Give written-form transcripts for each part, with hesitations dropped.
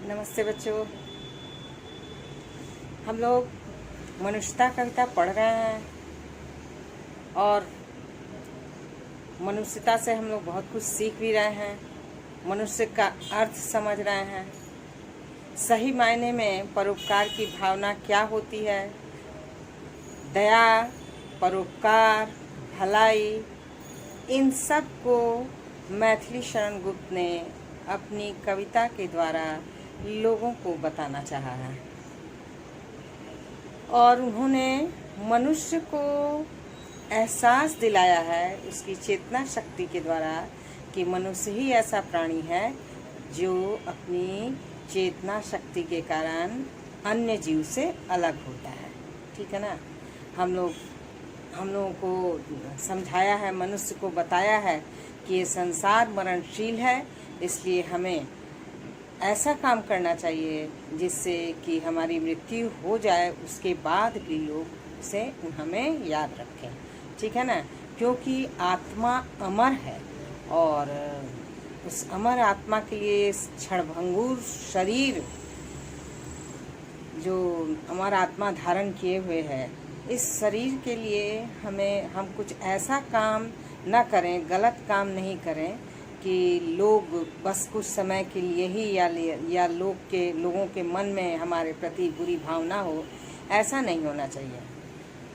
नमस्ते बच्चों। हम लोग मनुष्यता कविता पढ़ रहे हैं और मनुष्यता से हम लोग बहुत कुछ सीख भी रहे हैं। मनुष्य का अर्थ समझ रहे हैं। सही मायने में परोपकार की भावना क्या होती है। दया, परोपकार, भलाई, इन सब को मैथिली शरण गुप्त ने अपनी कविता के द्वारा लोगों को बताना चाहा है और उन्होंने मनुष्य को एहसास दिलाया है उसकी चेतना शक्ति के द्वारा कि मनुष्य ही ऐसा प्राणी है जो अपनी चेतना शक्ति के कारण अन्य जीव से अलग होता है। ठीक है ना। हम लोगों को समझाया है, मनुष्य को बताया है कि ये संसार मरणशील है, इसलिए हमें ऐसा काम करना चाहिए जिससे कि हमारी मृत्यु हो जाए, उसके बाद भी लोग उसे हमें याद रखें। ठीक है ना। क्योंकि आत्मा अमर है और उस अमर आत्मा के लिए इस क्षणभंगुर शरीर जो अमर आत्मा धारण किए हुए है, इस शरीर के लिए हम कुछ ऐसा काम न करें, गलत काम नहीं करें कि लोग बस कुछ समय के लिए ही या लोगों के मन में हमारे प्रति बुरी भावना हो। ऐसा नहीं होना चाहिए।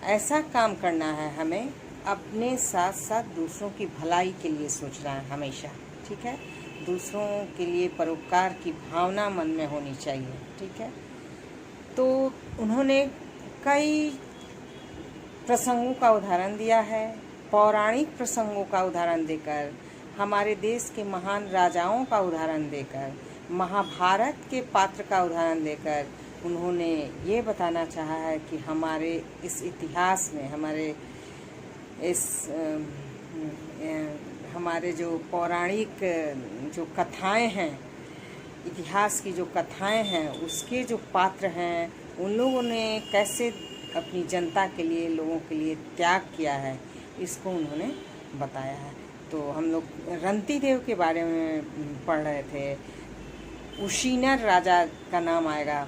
ऐसा काम करना है हमें अपने साथ साथ दूसरों की भलाई के लिए सोचना है हमेशा। ठीक है। दूसरों के लिए परोपकार की भावना मन में होनी चाहिए। ठीक है। तो उन्होंने कई प्रसंगों का उदाहरण दिया है। पौराणिक प्रसंगों का उदाहरण देकर, हमारे देश के महान राजाओं का उदाहरण देकर, महाभारत के पात्र का उदाहरण देकर उन्होंने ये बताना चाहा है कि हमारे इस इतिहास में हमारे जो पौराणिक जो कथाएं हैं, इतिहास की जो कथाएं हैं, उसके जो पात्र हैं, उन लोगों ने कैसे अपनी जनता के लिए, लोगों के लिए त्याग किया है, इसको उन्होंने बताया है। तो हम लोग रंतिदेव के बारे में पढ़ रहे थे। उशीनर राजा का नाम आएगा,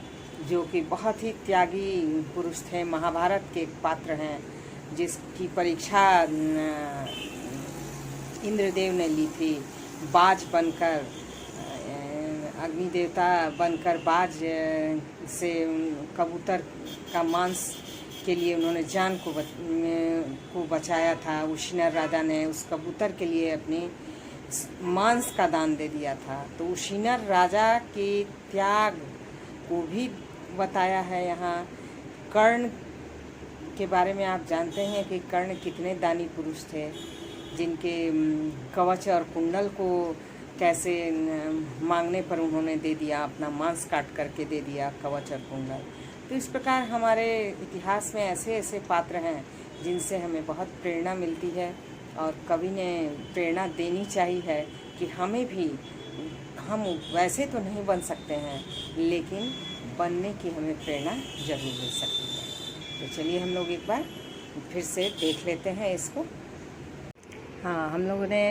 जो कि बहुत ही त्यागी पुरुष थे, महाभारत के पात्र हैं, जिसकी परीक्षा इंद्रदेव ने ली थी। बाज बनकर, अग्नि देवता बनकर बाज से कबूतर का मांस के लिए उन्होंने जान को बचाया था। उशीनर राजा ने उस कबूतर के लिए अपनी मांस का दान दे दिया था। तो उशीनर राजा के त्याग को भी बताया है यहाँ। कर्ण के बारे में आप जानते हैं कि कर्ण कितने दानी पुरुष थे, जिनके कवच और कुंडल को कैसे मांगने पर उन्होंने दे दिया, अपना मांस काट करके दे दिया कवच और कुंडल। तो इस प्रकार हमारे इतिहास में ऐसे ऐसे पात्र हैं जिनसे हमें बहुत प्रेरणा मिलती है और कवि ने प्रेरणा देनी चाहिए है कि हमें भी, हम वैसे तो नहीं बन सकते हैं लेकिन बनने की हमें प्रेरणा जरूर मिल सकती है। तो चलिए हम लोग एक बार फिर से देख लेते हैं इसको। हाँ, हम लोगों ने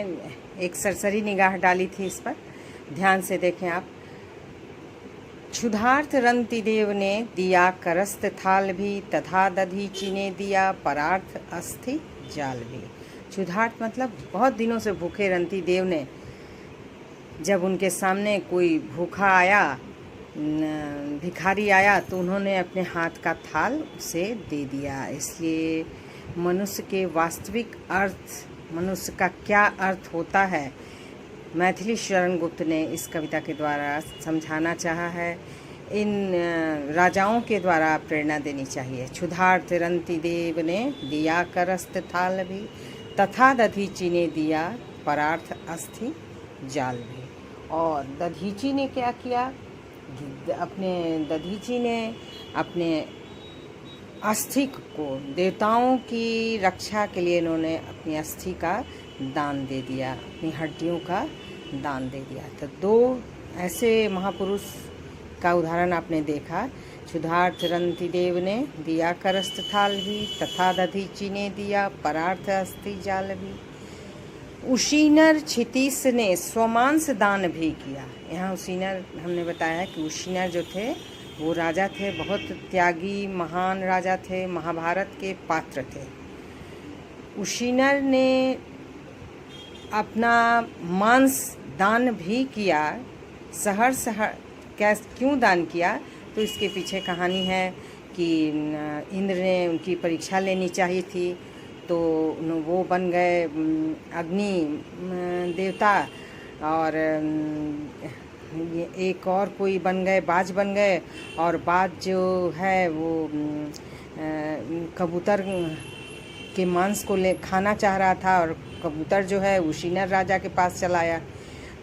एक सरसरी निगाह डाली थी इस पर, ध्यान से देखें आप। क्षुधार्थ रंतिदेव ने दिया करस्त थाल भी, तथा दधीचि ने दिया परार्थ अस्थि जाल भी। क्षुधार्थ मतलब बहुत दिनों से भूखे रंतिदेव ने, जब उनके सामने कोई भूखा आया, भिखारी आया, तो उन्होंने अपने हाथ का थाल उसे दे दिया। इसलिए मनुष्य के वास्तविक अर्थ, मनुष्य का क्या अर्थ होता है, मैथिली शरण गुप्त ने इस कविता के द्वारा समझाना चाहा है। इन राजाओं के द्वारा प्रेरणा देनी चाहिए। क्षुधार्थ रंतिदेव ने दिया करस्त थाल भी, तथा दधीचि ने दिया परार्थ अस्थि जाल भी। और दधीचि ने क्या किया, दधीचि ने अपने अस्थि को, देवताओं की रक्षा के लिए इन्होंने अपनी अस्थि का दान दे दिया, अपनी हड्डियों का दान दे दिया। तो दो ऐसे महापुरुष का उदाहरण आपने देखा। क्षुधार्थ रंतिदेव ने दिया करस्त थाल भी, तथा दधीचि ने दिया परार्थ अस्थि जाल भी। उशीनर क्षितिस ने स्वमांस दान भी किया। यहाँ उशीनर हमने बताया कि उशीनर जो थे वो राजा थे, बहुत त्यागी महान राजा थे, महाभारत के पात्र थे। उशीनर ने अपना मांस दान भी किया। सहर्ष क्यों दान किया, तो इसके पीछे कहानी है कि इंद्र ने उनकी परीक्षा लेनी चाहिए थी, तो वो बन गए अग्नि देवता, और एक और कोई बन गए, बाज बन गए, और बाज जो है वो कबूतर के मांस को खाना चाह रहा था, और कबूतर जो है उशीनर राजा के पास चला आया।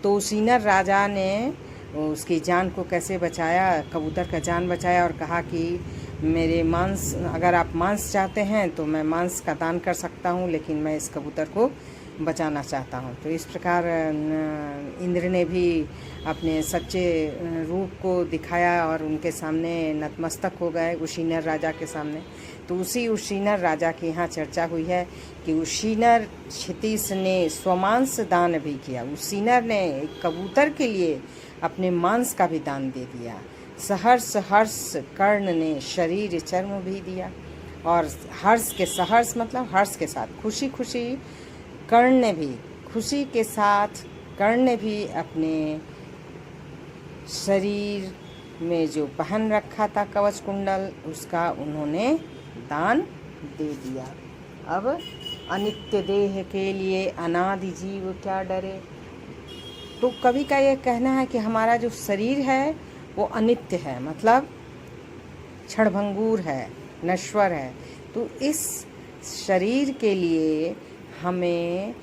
तो उशीनर राजा ने उसकी जान को कैसे बचाया, कबूतर का जान बचाया, और कहा कि मेरे मांस, अगर आप मांस चाहते हैं तो मैं मांस का दान कर सकता हूँ, लेकिन मैं इस कबूतर को बचाना चाहता हूँ। तो इस प्रकार इंद्र ने भी अपने सच्चे रूप को दिखाया और उनके सामने नतमस्तक हो गए, उशीनर राजा के सामने। तो उसी उशीनर राजा की यहाँ चर्चा हुई है कि उशीनर क्षितिस ने स्वमांस दान भी किया। उशीनर ने कबूतर के लिए अपने मांस का भी दान दे दिया। सहर्ष कर्ण ने शरीर चर्म भी दिया, और सहर्ष मतलब हर्ष के साथ, खुशी कर्ण ने भी खुशी के साथ कर्ण ने भी अपने शरीर में जो पहन रखा था कवच कुंडल, उसका उन्होंने दान दे दिया। अब अनित्य देह के लिए अनादि जीव क्या डरे। तो कवि का ये कहना है कि हमारा जो शरीर है वो अनित्य है, मतलब क्षणभंगुर है, नश्वर है। तो इस शरीर के लिए हमें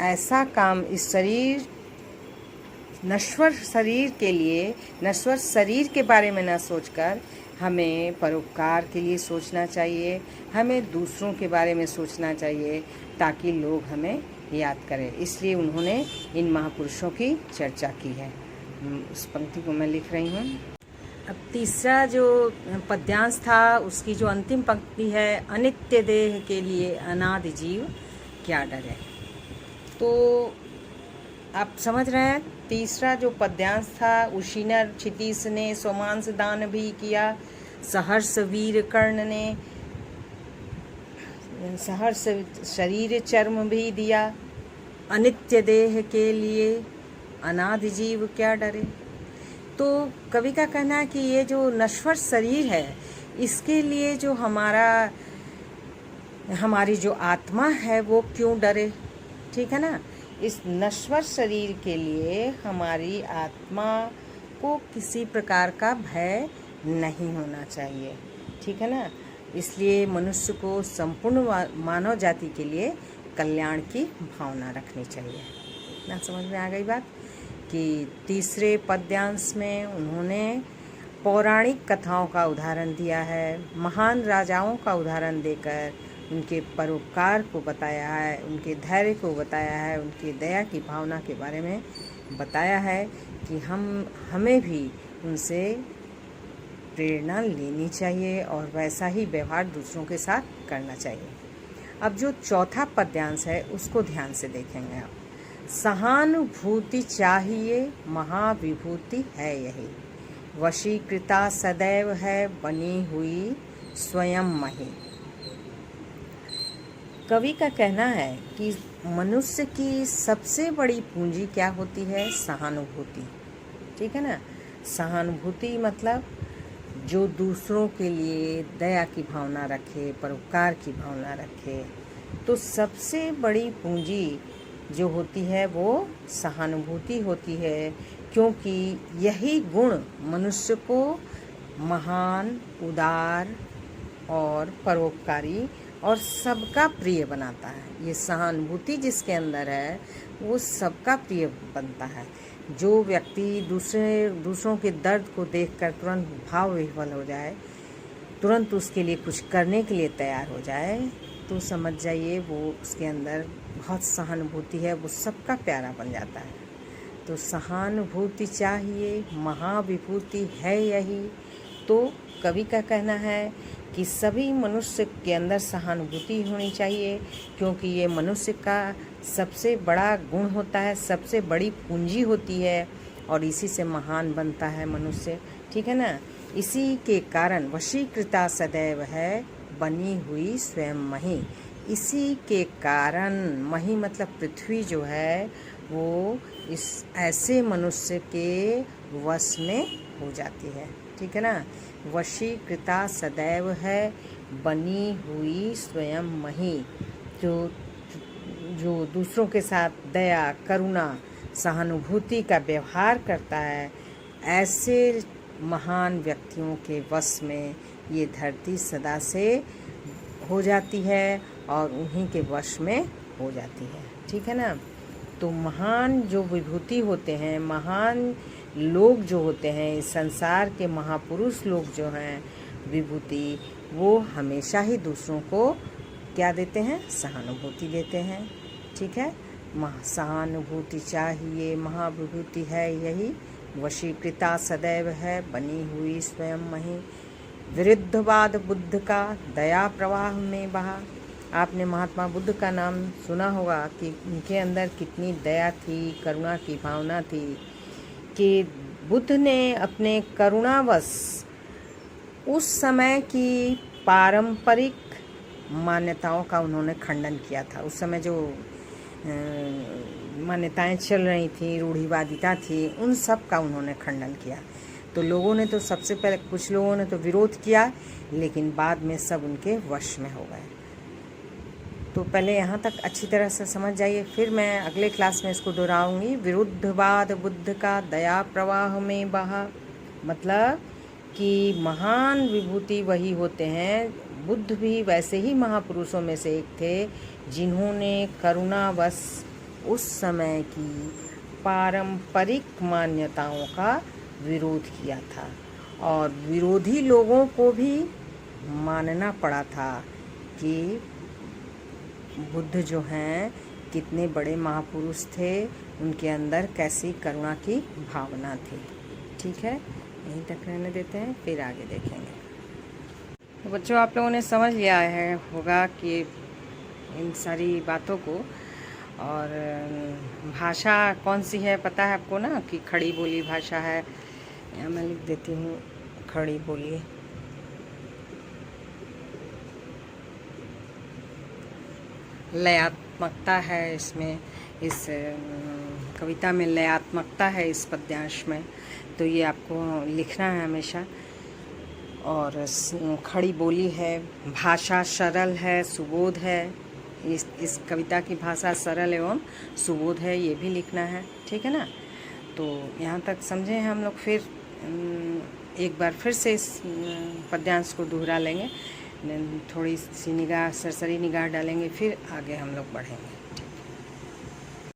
ऐसा काम, इस शरीर नश्वर शरीर के लिए, नश्वर शरीर के बारे में न सोचकर हमें परोपकार के लिए सोचना चाहिए, हमें दूसरों के बारे में सोचना चाहिए, ताकि लोग हमें याद करें। इसलिए उन्होंने इन महापुरुषों की चर्चा की है। उस पंक्ति को मैं लिख रही हूँ। अब तीसरा जो पद्यांश था उसकी जो अंतिम पंक्ति है, अनित्य देह के लिए अनादि जीव क्या डरे। तो आप समझ रहे हैं, तीसरा जो पद्यांश था, उशीनर क्षितिस ने स्वमांस दान भी किया, सहर्ष वीर कर्ण ने सहर्ष शरीर चर्म भी दिया, अनित्य देह के लिए अनादि जीव क्या डरे। तो कवि का कहना है कि ये जो नश्वर शरीर है, इसके लिए जो हमारी जो आत्मा है वो क्यों डरे, ठीक है ना। इस नश्वर शरीर के लिए हमारी आत्मा को किसी प्रकार का भय नहीं होना चाहिए, ठीक है ना। इसलिए मनुष्य को संपूर्ण मानव जाति के लिए कल्याण की भावना रखनी चाहिए। ना समझ में आ गई बात कि तीसरे पद्यांश में उन्होंने पौराणिक कथाओं का उदाहरण दिया है, महान राजाओं का उदाहरण देकर उनके परोपकार को बताया है, उनके धैर्य को बताया है, उनकी दया की भावना के बारे में बताया है कि हमें भी उनसे प्रेरणा लेनी चाहिए और वैसा ही व्यवहार दूसरों के साथ करना चाहिए। अब जो चौथा पद्यांश है उसको ध्यान से देखेंगे आप। सहानुभूति चाहिए महाविभूति है यही, वशीकृता सदैव है बनी हुई स्वयं मही। कवि का कहना है कि मनुष्य की सबसे बड़ी पूंजी क्या होती है, सहानुभूति, ठीक है ना। सहानुभूति मतलब जो दूसरों के लिए दया की भावना रखे, परोपकार की भावना रखे। तो सबसे बड़ी पूंजी जो होती है वो सहानुभूति होती है, क्योंकि यही गुण मनुष्य को महान, उदार और परोपकारी और सबका प्रिय बनाता है। ये सहानुभूति जिसके अंदर है वो सबका प्रिय बनता है। जो व्यक्ति दूसरों के दर्द को देखकर तुरंत भाव विह्वल हो जाए, तुरंत उसके लिए कुछ करने के लिए तैयार हो जाए, तो समझ जाइए वो उसके अंदर बहुत सहानुभूति है, वो सबका प्यारा बन जाता है। तो सहानुभूति चाहिए महाविभूति है यही। तो कवि का कहना है कि सभी मनुष्य के अंदर सहानुभूति होनी चाहिए, क्योंकि ये मनुष्य का सबसे बड़ा गुण होता है, सबसे बड़ी पूंजी होती है, और इसी से महान बनता है मनुष्य, ठीक है ना। इसी के कारण वशीकृता सदैव है, बनी हुई स्वयं मही। इसी के कारण, मही मतलब पृथ्वी जो है वो इस ऐसे मनुष्य के वश में हो जाती है, ठीक है ना। वशीकृता सदैव है, बनी हुई स्वयं मही। जो दूसरों के साथ दया, करुणा, सहानुभूति का व्यवहार करता है, ऐसे महान व्यक्तियों के वश में ये धरती सदा से हो जाती है और उन्हीं के वश में हो जाती है, ठीक है ना। तो महान जो विभूति होते हैं, महान लोग जो होते हैं, इस संसार के महापुरुष लोग जो हैं विभूति, वो हमेशा ही दूसरों को क्या देते हैं, सहानुभूति देते हैं, ठीक है। सहानुभूति चाहिए, महाविभूति है यही। वशीकृता सदैव है, बनी हुई स्वयं मही। विरुद्धवाद बुद्ध का, दया प्रवाह में बहा। आपने महात्मा बुद्ध का नाम सुना होगा कि उनके अंदर कितनी दया थी, करुणा की भावना थी, कि बुद्ध ने अपने करुणावश उस समय की पारंपरिक मान्यताओं का उन्होंने खंडन किया था। उस समय जो मान्यताएं चल रही थी, रूढ़िवादिता थी, उन सब का उन्होंने खंडन किया। तो लोगों ने तो सबसे पहले, कुछ लोगों ने तो विरोध किया, लेकिन बाद में सब उनके वश में हो गए। तो पहले यहाँ तक अच्छी तरह से समझ जाइए, फिर मैं अगले क्लास में इसको दोहराऊंगी। विरुद्धवाद बुद्ध का, दया प्रवाह में बहा, मतलब कि महान विभूति वही होते हैं, बुद्ध भी वैसे ही महापुरुषों में से एक थे, जिन्होंने करुणावश उस समय की पारंपरिक मान्यताओं का विरोध किया था, और विरोधी लोगों को भी मानना पड़ा था कि बुद्ध जो हैं कितने बड़े महापुरुष थे, उनके अंदर कैसी करुणा की भावना थी, ठीक है। यहीं तक रहने देते हैं, फिर आगे देखेंगे। तो बच्चों, आप लोगों ने समझ लिया है होगा कि इन सारी बातों को, और भाषा कौन सी है पता है आपको ना, कि खड़ी बोली भाषा है। यहाँ मैं लिख देती हूँ, खड़ी बोली। लयात्मकता है इसमें, इस कविता में लयात्मकता है, इस पद्यांश में, तो ये आपको लिखना है हमेशा। और खड़ी बोली है, भाषा सरल है, सुबोध है। इस कविता की भाषा सरल एवं सुबोध है, ये भी लिखना है, ठीक है ना। तो यहाँ तक समझे हैं हम लोग। फिर एक बार फिर से इस पद्यांश को दोहरा लेंगे, थोड़ी सी निगाह, सरसरी निगाह डालेंगे, फिर आगे हम लोग बढ़ेंगे।